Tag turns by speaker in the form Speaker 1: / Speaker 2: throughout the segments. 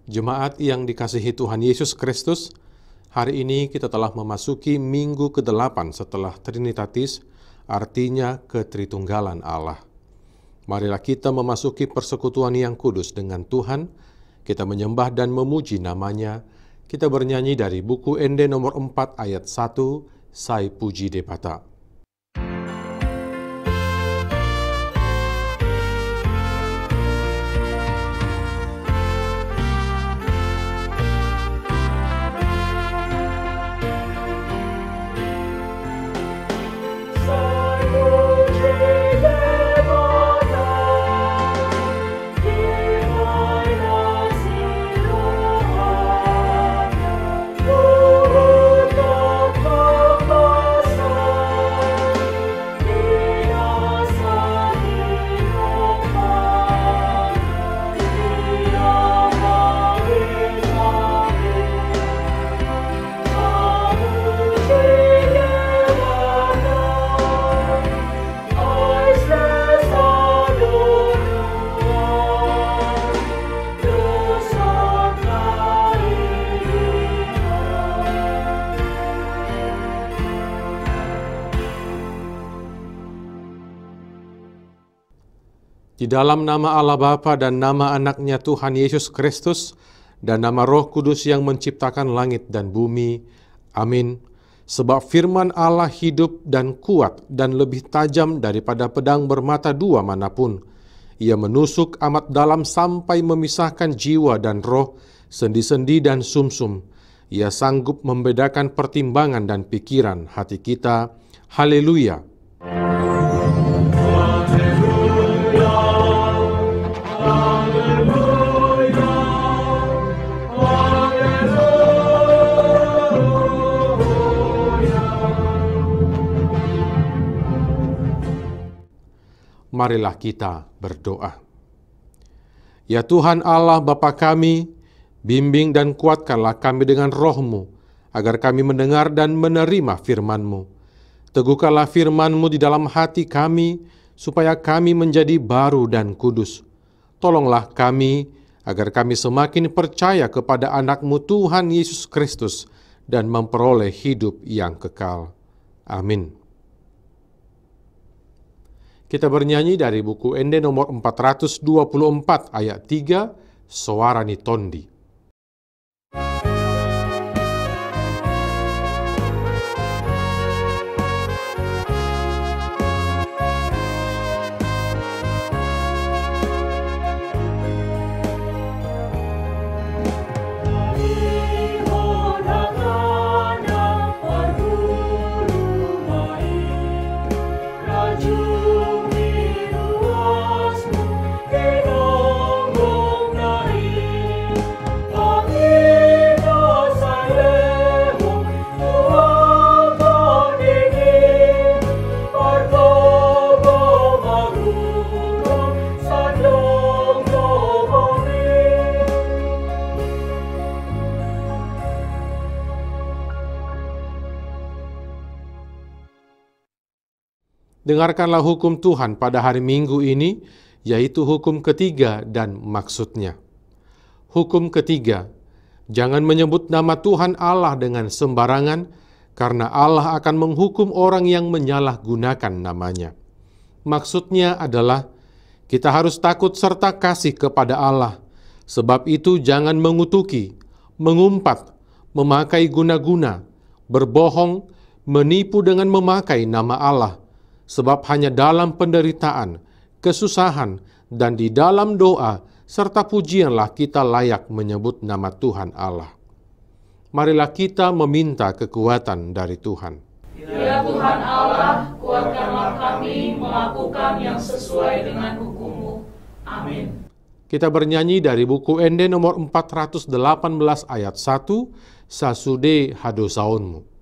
Speaker 1: Jemaat yang dikasihi Tuhan Yesus Kristus, hari ini kita telah memasuki minggu ke-8 setelah Trinitatis, artinya ketritunggalan Allah. Marilah kita memasuki persekutuan yang kudus dengan Tuhan, kita menyembah dan memuji namanya, kita bernyanyi dari buku Ende nomor 4 ayat 1, Sai Puji Depata. Di dalam nama Allah Bapa dan nama anaknya Tuhan Yesus Kristus dan nama Roh Kudus yang menciptakan langit dan bumi. Amin. Sebab firman Allah hidup dan kuat dan lebih tajam daripada pedang bermata dua manapun. Ia menusuk amat dalam sampai memisahkan jiwa dan roh, sendi-sendi dan sumsum. Ia sanggup membedakan pertimbangan dan pikiran hati kita. Haleluya. Marilah kita berdoa. Ya Tuhan Allah Bapa kami, bimbing dan kuatkanlah kami dengan roh-Mu, agar kami mendengar dan menerima firman-Mu. Teguhkanlah firman-Mu di dalam hati kami, supaya kami menjadi baru dan kudus. Tolonglah kami, agar kami semakin percaya kepada anak-Mu Tuhan Yesus Kristus, dan memperoleh hidup yang kekal. Amin. Kita bernyanyi dari buku Ende nomor 424 ayat 3, Soarani Tondi. Dengarkanlah hukum Tuhan pada hari Minggu ini, yaitu hukum ketiga dan maksudnya. Hukum ketiga, jangan menyebut nama Tuhan Allah dengan sembarangan, karena Allah akan menghukum orang yang menyalahgunakan namanya. Maksudnya adalah, kita harus takut serta kasih kepada Allah, sebab itu jangan mengutuki, mengumpat, memakai guna-guna, berbohong, menipu dengan memakai nama Allah, sebab hanya dalam penderitaan, kesusahan, dan di dalam doa, serta pujianlah kita layak menyebut nama Tuhan Allah. Marilah kita meminta kekuatan dari Tuhan.
Speaker 2: Ya Tuhan Allah, kuatkanlah kami melakukan yang sesuai dengan hukum-Mu. Amin.
Speaker 1: Kita bernyanyi dari buku Ende nomor 418 ayat 1, Sasude Hadosaonmu.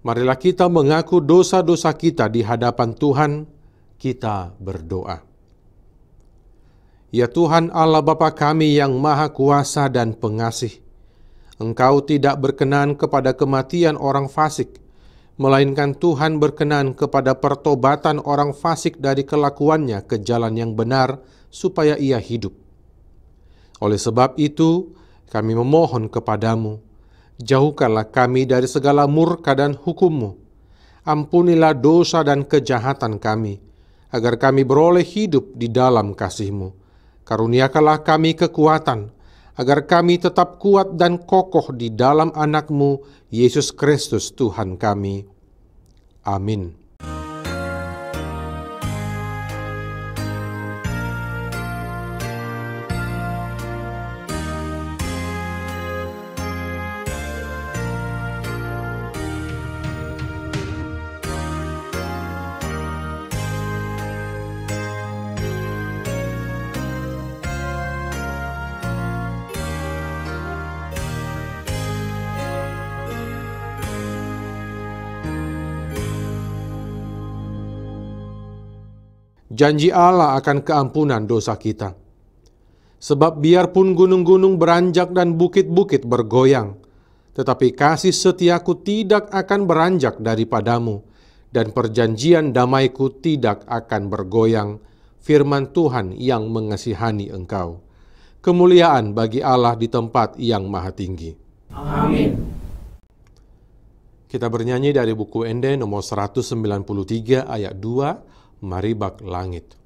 Speaker 1: Marilah kita mengaku dosa-dosa kita di hadapan Tuhan, kita berdoa. Ya Tuhan Allah Bapa kami yang Maha Kuasa dan Pengasih, Engkau tidak berkenan kepada kematian orang fasik, melainkan Tuhan berkenan kepada pertobatan orang fasik dari kelakuannya ke jalan yang benar, supaya ia hidup. Oleh sebab itu, kami memohon kepadamu, jauhkanlah kami dari segala murka dan hukum-Mu. Ampunilah dosa dan kejahatan kami, agar kami beroleh hidup di dalam kasih-Mu. Karuniakanlah kami kekuatan, agar kami tetap kuat dan kokoh di dalam Anak-Mu, Yesus Kristus Tuhan kami. Amin. Janji Allah akan keampunan dosa kita. Sebab biarpun gunung-gunung beranjak dan bukit-bukit bergoyang, tetapi kasih setiaku tidak akan beranjak daripadamu, dan perjanjian damaiku tidak akan bergoyang, firman Tuhan yang mengasihani engkau. Kemuliaan bagi Allah di tempat yang maha tinggi.
Speaker 2: Amin.
Speaker 1: Kita bernyanyi dari buku Ende nomor 193 ayat 2, Maribak Langit.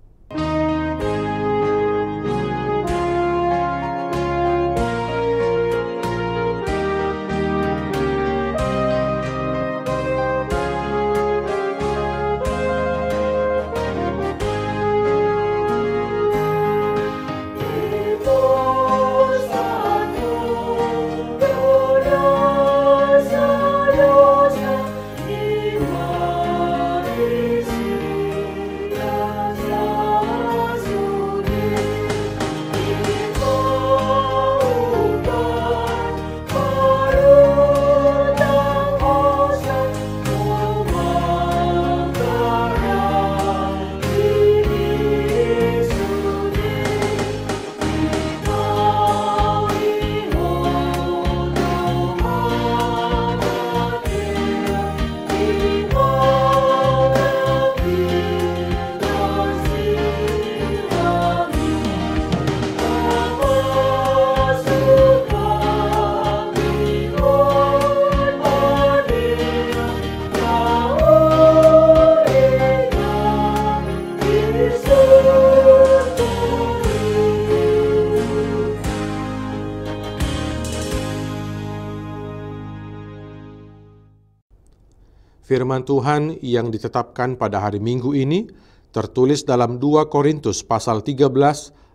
Speaker 1: Firman Tuhan yang ditetapkan pada hari Minggu ini tertulis dalam 2 Korintus pasal 13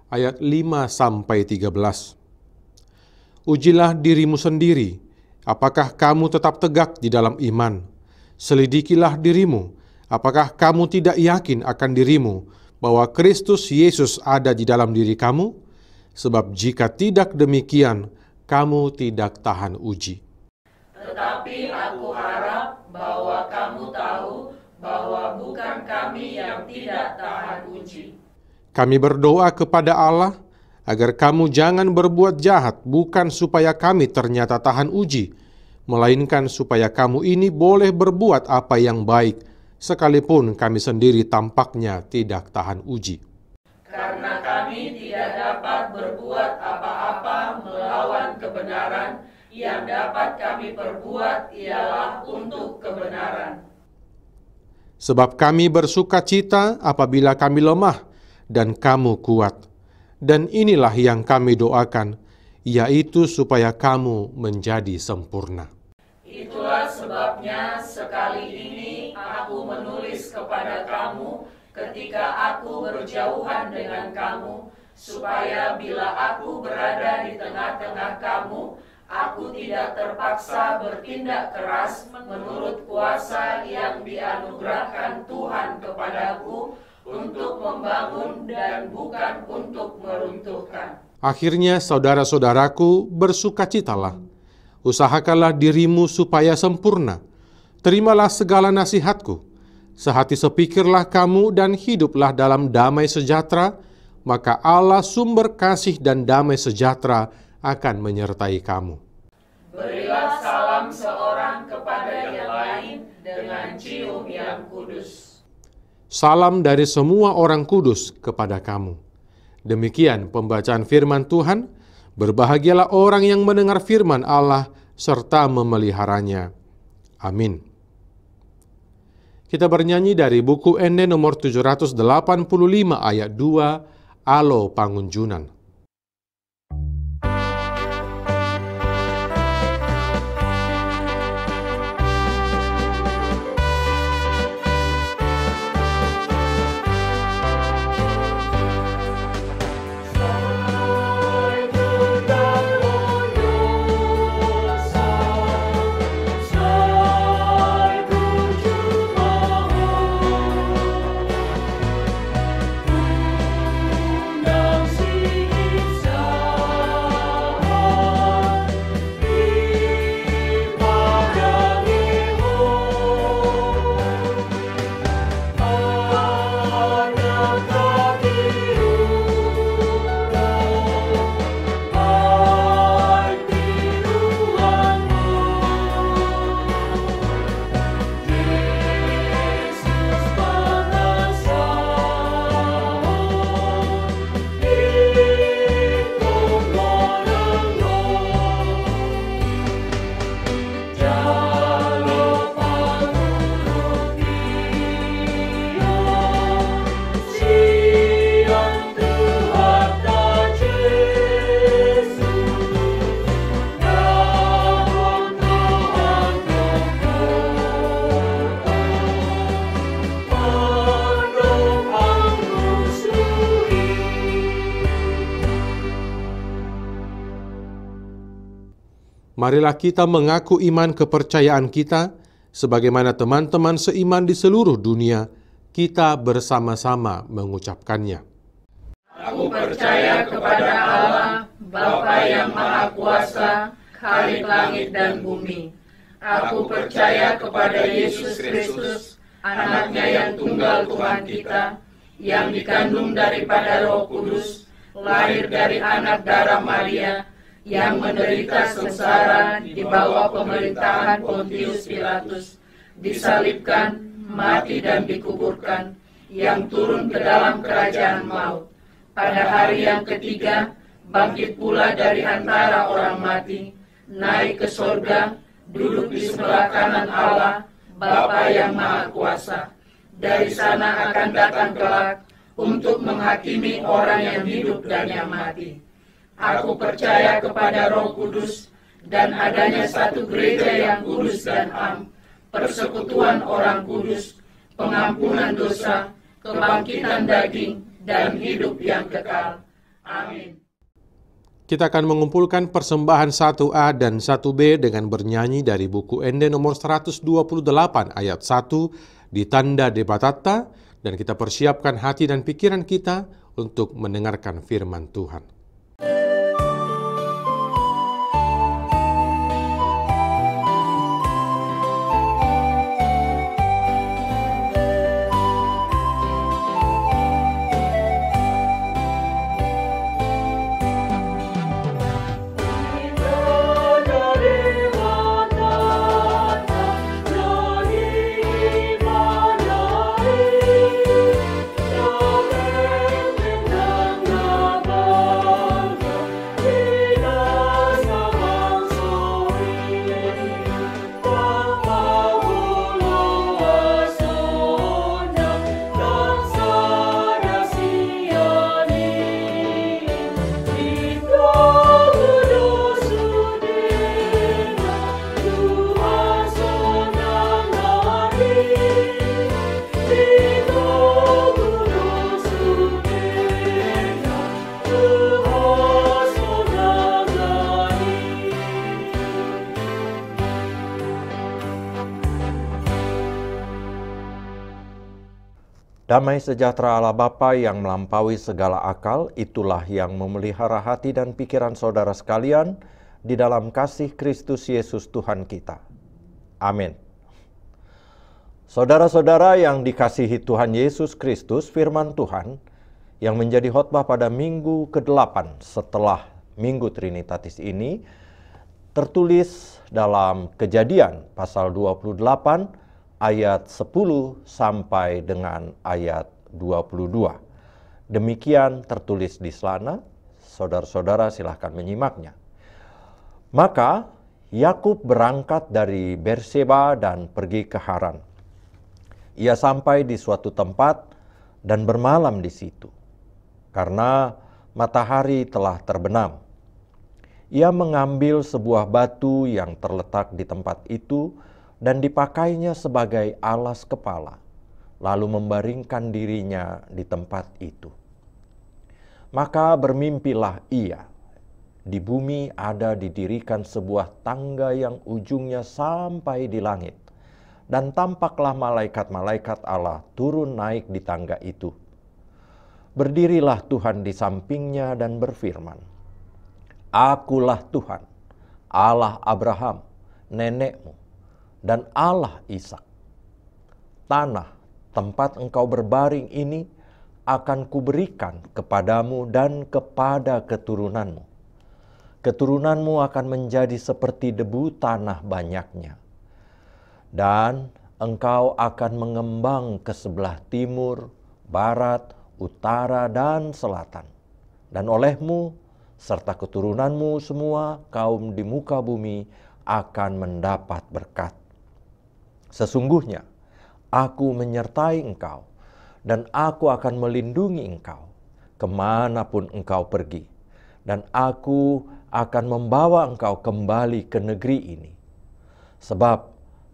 Speaker 1: ayat 5-13. Ujilah dirimu sendiri, apakah kamu tetap tegak di dalam iman. Selidikilah dirimu, apakah kamu tidak yakin akan dirimu bahwa Kristus Yesus ada di dalam diri kamu? Sebab jika tidak demikian, kamu tidak tahan uji.
Speaker 2: Tetapi aku harap bahwa kamu tahu bahwa bukan kami yang tidak tahan uji.
Speaker 1: Kami berdoa kepada Allah agar kamu jangan berbuat jahat, bukan supaya kami ternyata tahan uji, melainkan supaya kamu ini boleh berbuat apa yang baik, sekalipun kami sendiri tampaknya tidak tahan uji.
Speaker 2: Karena kami tidak dapat berbuat apa-apa melawan kebenaran, yang dapat kami perbuat ialah untuk kebenaran.
Speaker 1: Sebab kami bersuka cita apabila kami lemah dan kamu kuat. Dan inilah yang kami doakan, yaitu supaya kamu menjadi sempurna.
Speaker 2: Itulah sebabnya sekali ini aku menulis kepada kamu ketika aku berjauhan dengan kamu, supaya bila aku berada di tengah-tengah kamu, aku tidak terpaksa bertindak keras menurut kuasa yang dianugerahkan Tuhan kepadaku untuk membangun dan bukan untuk meruntuhkan.
Speaker 1: Akhirnya saudara-saudaraku, bersukacitalah. Usahakanlah dirimu supaya sempurna. Terimalah segala nasihatku, sehati sepikirlah kamu dan hiduplah dalam damai sejahtera, maka Allah sumber kasih dan damai sejahtera akan menyertai kamu.
Speaker 2: Berilah salam seorang kepada yang lain dengan cium yang kudus.
Speaker 1: Salam dari semua orang kudus kepada kamu. Demikian pembacaan firman Tuhan. Berbahagialah orang yang mendengar firman Allah serta memeliharanya. Amin. Kita bernyanyi dari buku Ende nomor 785 ayat 2, Alo Pangunjunan. Marilah kita mengaku iman kepercayaan kita, sebagaimana teman-teman seiman di seluruh dunia, kita bersama-sama mengucapkannya.
Speaker 2: Aku percaya kepada Allah, Bapa yang Maha Kuasa, Khalik langit dan bumi. Aku percaya kepada Yesus Kristus, Anaknya yang tunggal Tuhan kita, yang dikandung daripada Roh Kudus, lahir dari anak darah Maria, yang menderita sengsara di bawah pemerintahan Pontius Pilatus, disalibkan, mati dan dikuburkan, yang turun ke dalam kerajaan maut. Pada hari yang ketiga, bangkit pula dari antara orang mati, naik ke sorga, duduk di sebelah kanan Allah, Bapa yang Maha Kuasa. Dari sana akan datang kelak untuk menghakimi orang yang hidup dan yang mati. Aku percaya kepada Roh Kudus dan adanya satu gereja yang kudus dan am, persekutuan orang kudus, pengampunan dosa, kebangkitan daging, dan hidup yang kekal. Amin.
Speaker 1: Kita akan mengumpulkan persembahan 1A dan 1B dengan bernyanyi dari buku Ende nomor 128 ayat 1 di tanda Debatatta, dan kita persiapkan hati dan pikiran kita untuk mendengarkan firman Tuhan.
Speaker 3: Damai sejahtera Allah Bapa yang melampaui segala akal, itulah yang memelihara hati dan pikiran saudara sekalian di dalam kasih Kristus Yesus Tuhan kita. Amin. Saudara-saudara yang dikasihi Tuhan Yesus Kristus, firman Tuhan yang menjadi khotbah pada minggu ke-8 setelah Minggu Trinitatis ini tertulis dalam Kejadian pasal 28 ayat 10 sampai dengan ayat 22. Demikian tertulis di sana, saudara-saudara silahkan menyimaknya. Maka Yakub berangkat dari Berseba dan pergi ke Haran. Ia sampai di suatu tempat dan bermalam di situ, karena matahari telah terbenam. Ia mengambil sebuah batu yang terletak di tempat itu dan dipakainya sebagai alas kepala, lalu membaringkan dirinya di tempat itu. Maka bermimpilah ia. Di bumi ada didirikan sebuah tangga yang ujungnya sampai di langit. Dan tampaklah malaikat-malaikat Allah turun naik di tangga itu. Berdirilah Tuhan di sampingnya dan berfirman, Akulah Tuhan, Allah Abraham, nenekmu, dan Allah Ishak. Tanah tempat engkau berbaring ini akan kuberikan kepadamu dan kepada keturunanmu. Keturunanmu akan menjadi seperti debu tanah banyaknya. Dan engkau akan mengembang ke sebelah timur, barat, utara, dan selatan. Dan olehmu, serta keturunanmu semua, kaum di muka bumi akan mendapat berkat. Sesungguhnya, aku menyertai engkau, dan aku akan melindungi engkau, kemanapun engkau pergi. Dan aku akan membawa engkau kembali ke negeri ini. Sebab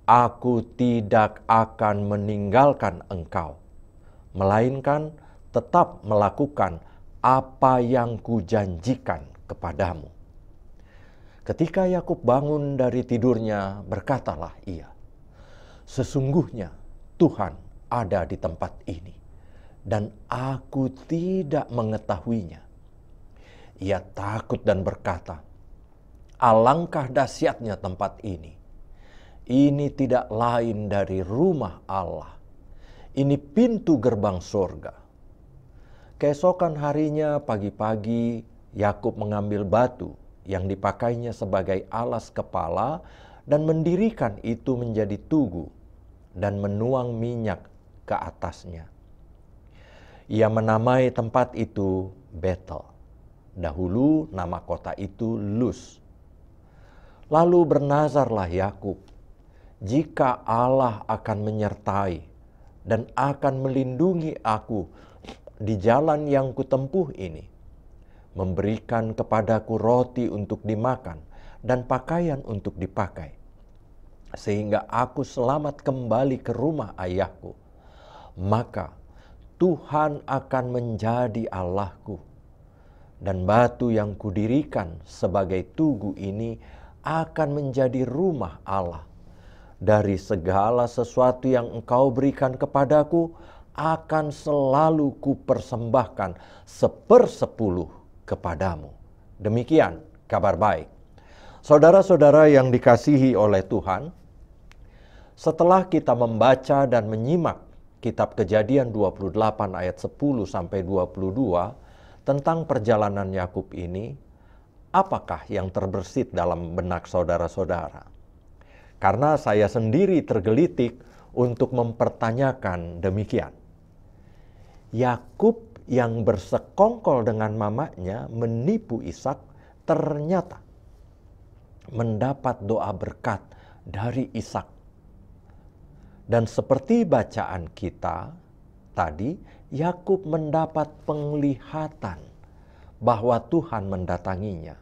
Speaker 3: aku tidak akan meninggalkan engkau, melainkan tetap melakukan apa yang kujanjikan kepadamu. Ketika Yakub bangun dari tidurnya, berkatalah ia, Sesungguhnya Tuhan ada di tempat ini, dan aku tidak mengetahuinya. Ia takut dan berkata, Alangkah dahsyatnya tempat ini. Ini tidak lain dari rumah Allah. Ini pintu gerbang surga. Keesokan harinya pagi-pagi, Yakub mengambil batu yang dipakainya sebagai alas kepala dan mendirikan itu menjadi tugu dan menuang minyak ke atasnya. Ia menamai tempat itu Betel. Dahulu nama kota itu Luz. Lalu bernazarlah Yakub, jika Allah akan menyertai dan akan melindungi aku di jalan yang kutempuh ini, memberikan kepadaku roti untuk dimakan dan pakaian untuk dipakai, sehingga aku selamat kembali ke rumah ayahku, maka Tuhan akan menjadi Allahku, dan batu yang kudirikan sebagai tugu ini akan menjadi rumah Allah. Dari segala sesuatu yang engkau berikan kepadaku, akan selalu kupersembahkan 1/10 kepadamu. Demikian kabar baik. Saudara-saudara yang dikasihi oleh Tuhan, setelah kita membaca dan menyimak kitab Kejadian 28 ayat 10 sampai 22 tentang perjalanan Yakub ini, apakah yang terbersit dalam benak saudara-saudara? Karena saya sendiri tergelitik untuk mempertanyakan demikian. Yakub yang bersekongkol dengan mamanya menipu Ishak ternyata mendapat doa berkat dari Ishak. Dan seperti bacaan kita tadi, Yakub mendapat penglihatan bahwa Tuhan mendatanginya,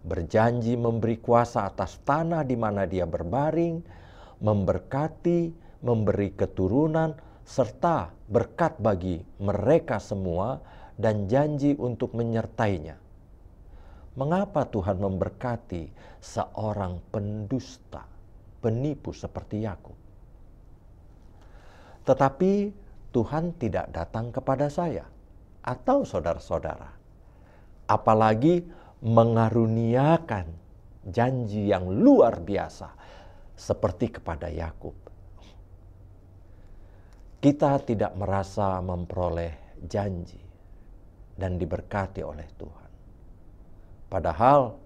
Speaker 3: berjanji memberi kuasa atas tanah di mana dia berbaring, memberkati, memberi keturunan, serta berkat bagi mereka semua, dan janji untuk menyertainya. Mengapa Tuhan memberkati seorang pendusta, penipu seperti Yakub? Tetapi Tuhan tidak datang kepada saya atau saudara-saudara, apalagi mengaruniakan janji yang luar biasa seperti kepada Yakub. kita tidak merasa memperoleh janji dan diberkati oleh Tuhan. Padahal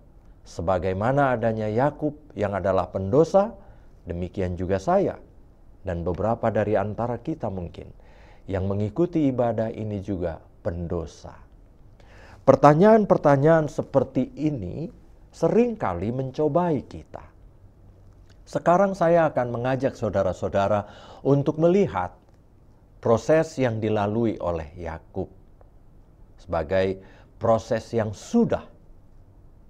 Speaker 3: sebagaimana adanya Yakub yang adalah pendosa, demikian juga saya dan beberapa dari antara kita mungkin yang mengikuti ibadah ini juga pendosa. Pertanyaan-pertanyaan seperti ini seringkali mencobai kita. Sekarang saya akan mengajak saudara-saudara untuk melihat proses yang dilalui oleh Yakub sebagai proses yang sudah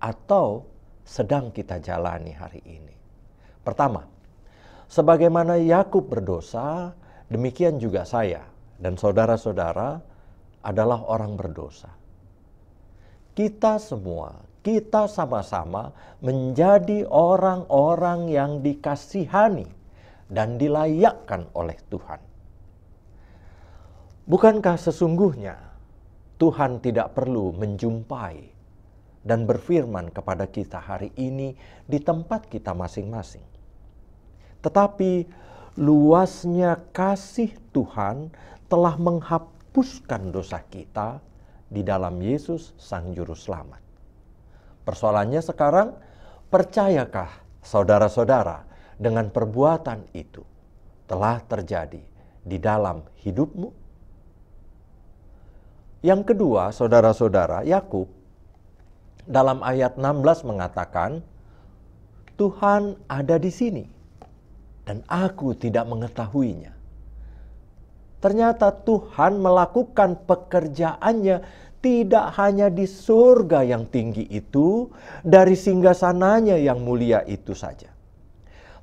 Speaker 3: atau sedang kita jalani hari ini. Pertama, sebagaimana Yakub berdosa, demikian juga saya dan saudara-saudara adalah orang berdosa. Kita semua, kita sama-sama menjadi orang-orang yang dikasihani dan dilayakkan oleh Tuhan. Bukankah sesungguhnya Tuhan tidak perlu menjumpai dan berfirman kepada kita hari ini di tempat kita masing-masing? Tetapi luasnya kasih Tuhan telah menghapuskan dosa kita di dalam Yesus Sang Juru Selamat. Persoalannya sekarang, percayakah saudara-saudara dengan perbuatan itu telah terjadi di dalam hidupmu? Yang kedua, saudara-saudara, Yakub dalam ayat 16 mengatakan, Tuhan ada di sini dan aku tidak mengetahuinya. Ternyata Tuhan melakukan pekerjaannya tidak hanya di surga yang tinggi itu, dari singgasananya yang mulia itu saja.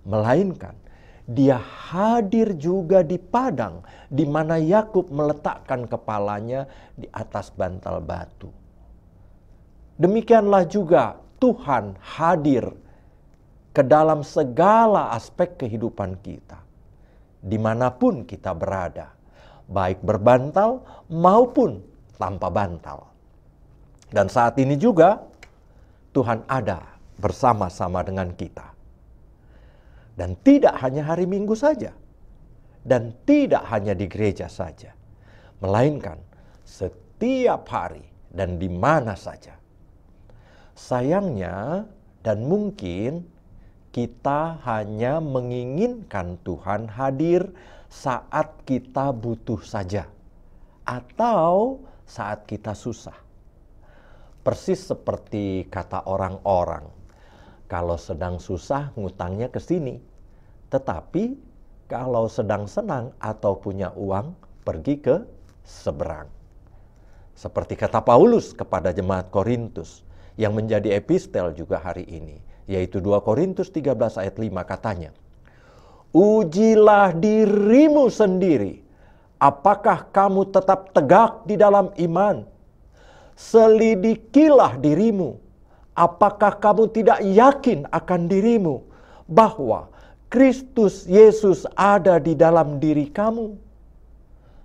Speaker 3: Melainkan dia hadir juga di padang di mana Yakub meletakkan kepalanya di atas bantal batu. Demikianlah juga Tuhan hadir ke dalam segala aspek kehidupan kita. Dimanapun kita berada, baik berbantal maupun tanpa bantal. Dan saat ini juga Tuhan ada bersama-sama dengan kita. Dan tidak hanya hari Minggu saja. Dan tidak hanya di gereja saja. Melainkan setiap hari dan di mana saja. Sayangnya dan mungkin kita hanya menginginkan Tuhan hadir saat kita butuh saja. Atau saat kita susah. Persis seperti kata orang-orang, kalau sedang susah ngutangnya ke sini, tetapi kalau sedang senang atau punya uang pergi ke seberang. Seperti kata Paulus kepada jemaat Korintus yang menjadi epistel juga hari ini, yaitu 2 Korintus 13 ayat 5 katanya, ujilah dirimu sendiri. Apakah kamu tetap tegak di dalam iman? Selidikilah dirimu. Apakah kamu tidak yakin akan dirimu bahwa Kristus Yesus ada di dalam diri kamu?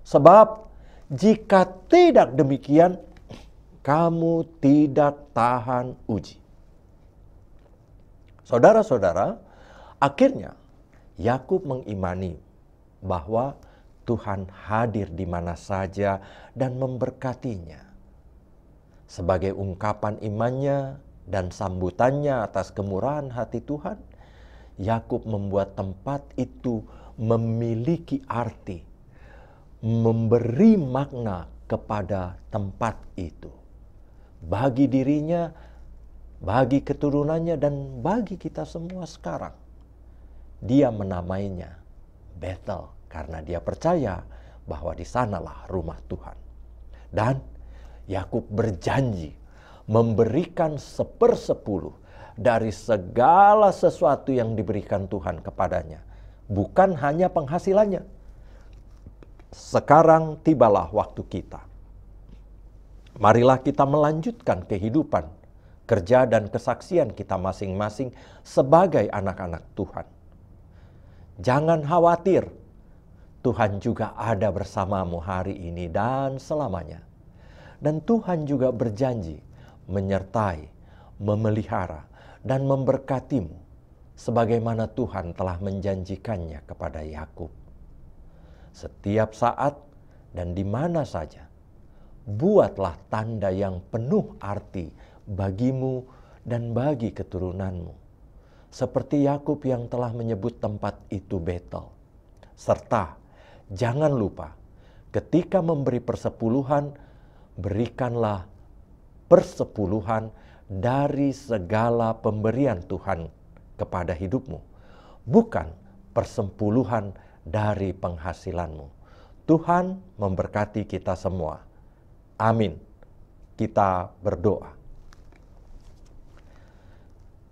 Speaker 3: Sebab jika tidak demikian, kamu tidak tahan uji. Saudara-saudara, akhirnya Yakub mengimani bahwa Tuhan hadir di mana saja dan memberkatinya. Sebagai ungkapan imannya dan sambutannya atas kemurahan hati Tuhan, Yakub membuat tempat itu memiliki arti, memberi makna kepada tempat itu. Bagi dirinya, bagi keturunannya, dan bagi kita semua sekarang. Dia menamainya Bethel. Karena dia percaya bahwa di sanalah rumah Tuhan. Dan Yakub berjanji memberikan 1/10 dari segala sesuatu yang diberikan Tuhan kepadanya. Bukan hanya penghasilannya. Sekarang tibalah waktu kita. Marilah kita melanjutkan kehidupan, kerja dan kesaksian kita masing-masing sebagai anak-anak Tuhan. Jangan khawatir. Tuhan juga ada bersamamu hari ini dan selamanya. Dan Tuhan juga berjanji menyertai, memelihara, dan memberkatimu sebagaimana Tuhan telah menjanjikannya kepada Yakub. setiap saat dan di mana saja. Buatlah tanda yang penuh arti bagimu dan bagi keturunanmu, seperti Yakub yang telah menyebut tempat itu Betel. Serta jangan lupa, ketika memberi persepuluhan, berikanlah persepuluhan dari segala pemberian Tuhan kepada hidupmu, bukan persepuluhan dari penghasilanmu. Tuhan memberkati kita semua. Amin. Kita berdoa.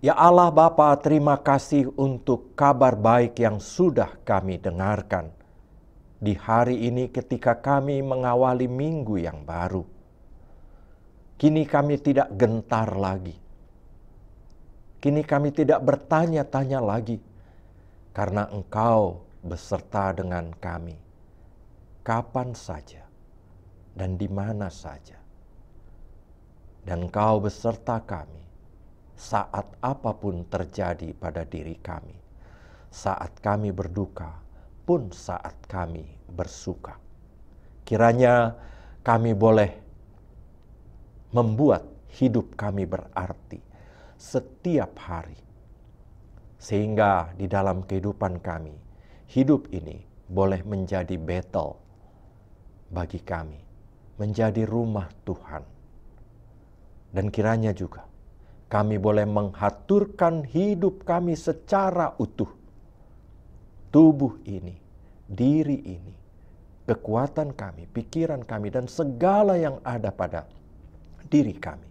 Speaker 3: Ya Allah Bapa, terima kasih untuk kabar baik yang sudah kami dengarkan di hari ini ketika kami mengawali minggu yang baru. Kini kami tidak gentar lagi. Kini kami tidak bertanya-tanya lagi, karena Engkau beserta dengan kami, kapan saja dan di mana saja. Dan Engkau beserta kami saat apapun terjadi pada diri kami, saat kami berduka pun saat kami bersuka. Kiranya kami boleh membuat hidup kami berarti setiap hari, sehingga di dalam kehidupan kami, hidup ini boleh menjadi Betel bagi kami, menjadi rumah Tuhan. Dan kiranya juga kami boleh menghaturkan hidup kami secara utuh. Tubuh ini, diri ini, kekuatan kami, pikiran kami, dan segala yang ada pada diri kami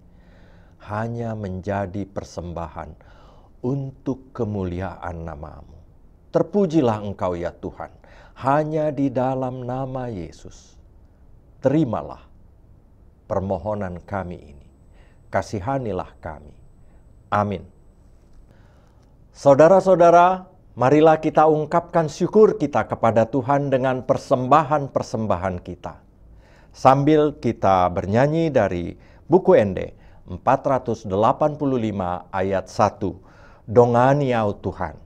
Speaker 3: hanya menjadi persembahan untuk kemuliaan nama-Mu. Terpujilah Engkau ya Tuhan, hanya di dalam nama Yesus. Terimalah permohonan kami ini. Kasihanilah kami. Amin. Saudara-saudara, marilah kita ungkapkan syukur kita kepada Tuhan dengan persembahan-persembahan kita. Sambil kita bernyanyi dari buku Ende 485 ayat 1, Dongani au Tuhan.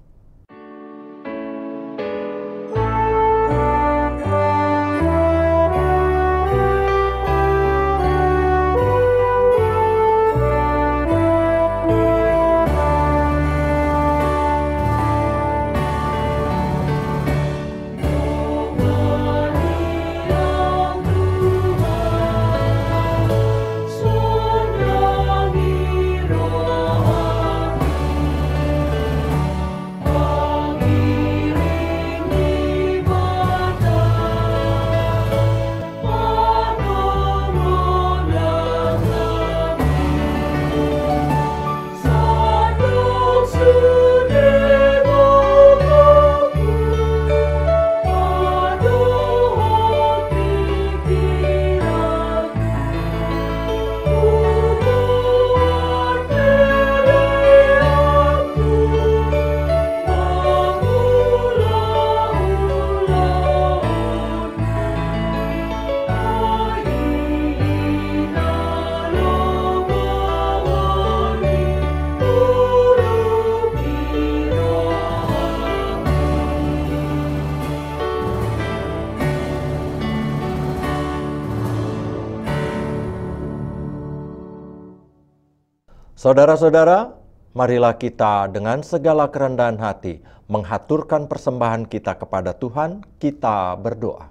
Speaker 3: Saudara-saudara, marilah kita dengan segala kerendahan hati menghaturkan persembahan kita kepada Tuhan. Kita berdoa.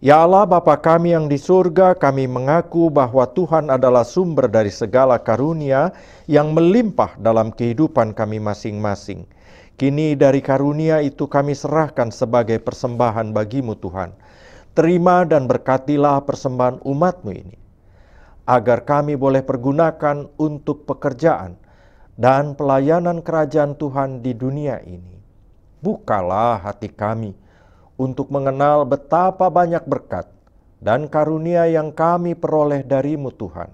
Speaker 3: Ya Allah Bapa kami yang di surga, kami mengaku bahwa Tuhan adalah sumber dari segala karunia yang melimpah dalam kehidupan kami masing-masing. Kini dari karunia itu kami serahkan sebagai persembahan bagi-Mu Tuhan. Terima dan berkatilah persembahan umat-Mu ini, agar kami boleh pergunakan untuk pekerjaan dan pelayanan kerajaan Tuhan di dunia ini. Bukalah hati kami untuk mengenal betapa banyak berkat dan karunia yang kami peroleh dari-Mu Tuhan,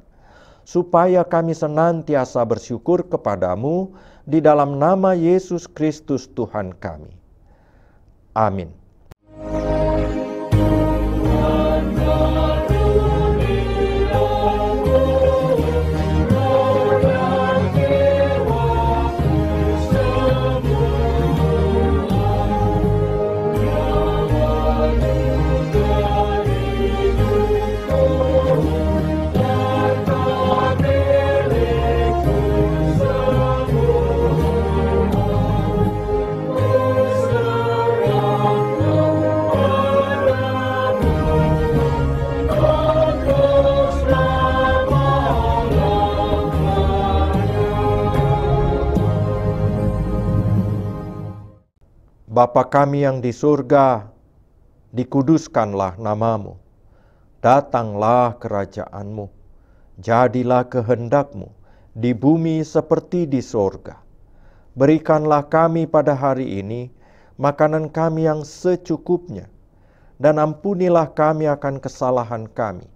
Speaker 3: supaya kami senantiasa bersyukur kepada-Mu di dalam nama Yesus Kristus Tuhan kami. Amin. Bapa kami yang di surga, dikuduskanlah namamu. Datanglah kerajaan-Mu. Jadilah kehendak-Mu di bumi seperti di surga. Berikanlah kami pada hari ini makanan kami yang secukupnya, dan ampunilah kami akan kesalahan kami,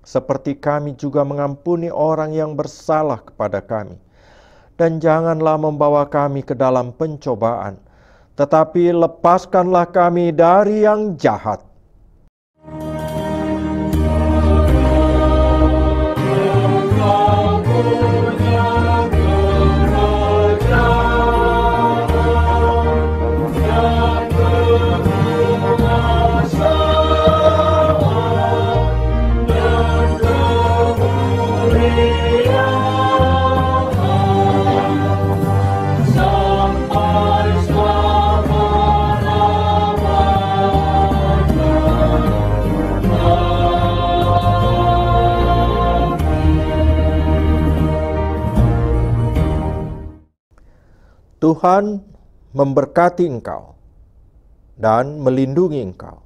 Speaker 3: seperti kami juga mengampuni orang yang bersalah kepada kami. Dan janganlah membawa kami ke dalam pencobaan, tetapi lepaskanlah kami dari yang jahat. Tuhan memberkati engkau dan melindungi engkau.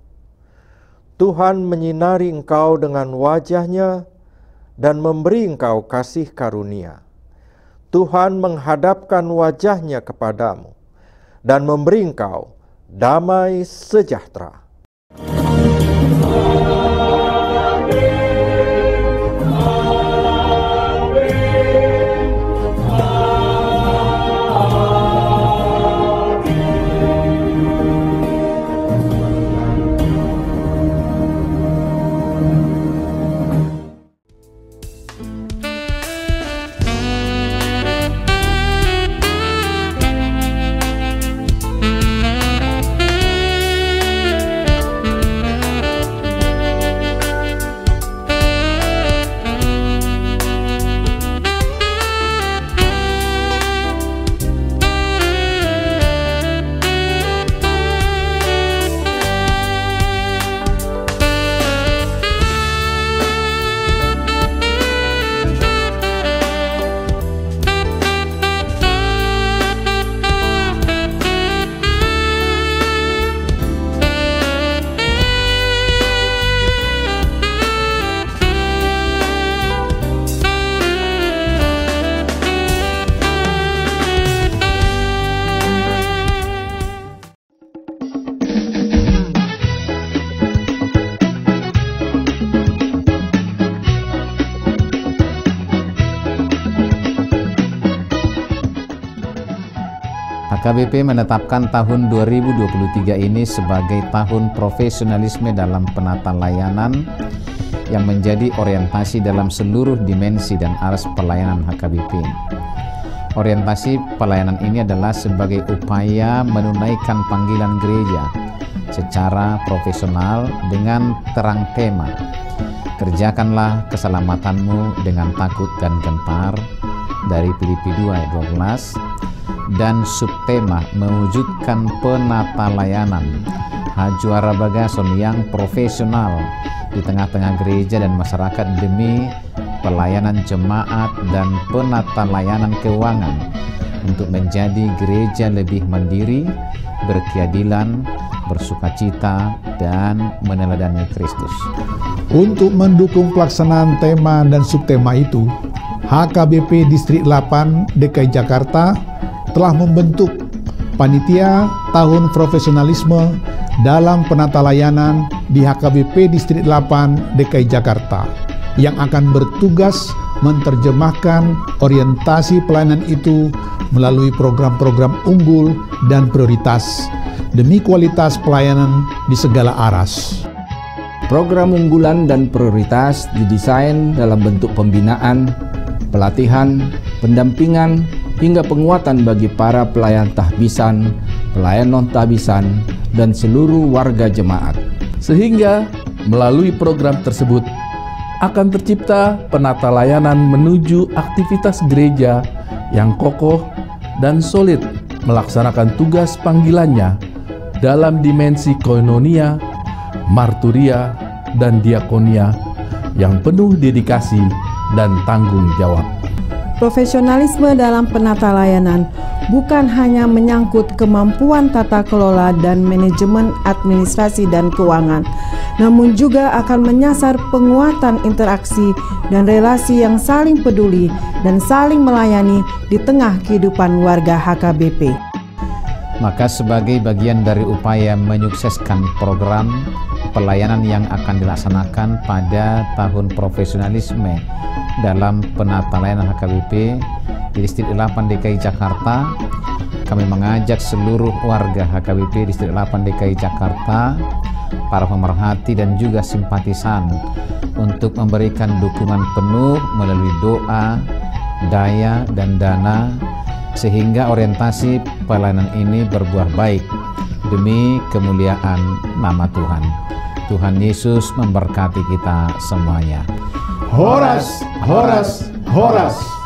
Speaker 3: Tuhan menyinari engkau dengan wajah-Nya dan memberi engkau kasih karunia. Tuhan menghadapkan wajah-Nya kepadamu dan memberi engkau damai sejahtera.
Speaker 4: HKBP menetapkan tahun 2023 ini sebagai tahun profesionalisme dalam penata layanan yang menjadi orientasi dalam seluruh dimensi dan aras pelayanan HKBP. Orientasi pelayanan ini adalah sebagai upaya menunaikan panggilan gereja secara profesional dengan terang tema, kerjakanlah keselamatanmu dengan takut dan gentar, dari Filipi 2 ayat 12, dan subtema mewujudkan penata layanan Hajuara Bagason yang profesional di tengah-tengah gereja dan masyarakat demi pelayanan jemaat dan penata layanan keuangan untuk menjadi gereja lebih mandiri, berkeadilan, bersukacita, dan meneladani Kristus.
Speaker 5: Untuk mendukung pelaksanaan tema dan subtema itu, HKBP Distrik 8 DKI Jakarta telah membentuk Panitia Tahun Profesionalisme dalam Penata Layanan di HKBP Distrik 8 DKI Jakarta yang akan bertugas menerjemahkan orientasi pelayanan itu melalui program-program unggul dan prioritas demi kualitas pelayanan di segala aras.
Speaker 6: Program unggulan dan prioritas didesain dalam bentuk pembinaan, pelatihan, pendampingan, hingga penguatan bagi para pelayan tahbisan, pelayan non-tahbisan, dan seluruh warga jemaat. Sehingga melalui program tersebut akan tercipta penata layanan menuju aktivitas gereja yang kokoh dan solid melaksanakan tugas panggilannya dalam dimensi koinonia, marturia, dan diakonia yang penuh dedikasi dan tanggung jawab.
Speaker 7: Profesionalisme dalam penata layanan bukan hanya menyangkut kemampuan tata kelola dan manajemen administrasi dan keuangan, namun juga akan menyasar penguatan interaksi dan relasi yang saling peduli dan saling melayani di tengah kehidupan warga HKBP.
Speaker 4: Maka sebagai bagian dari upaya menyukseskan program pelayanan yang akan dilaksanakan pada tahun profesionalisme dalam penata layanan HKBP di Distrik 8 DKI Jakarta, kami mengajak seluruh warga HKBP Distrik 8 DKI Jakarta, para pemerhati dan juga simpatisan untuk memberikan dukungan penuh melalui doa, daya, dan dana sehingga orientasi pelayanan ini berbuah baik demi kemuliaan nama Tuhan. Tuhan Yesus memberkati kita semuanya.
Speaker 5: Horas, horas, horas.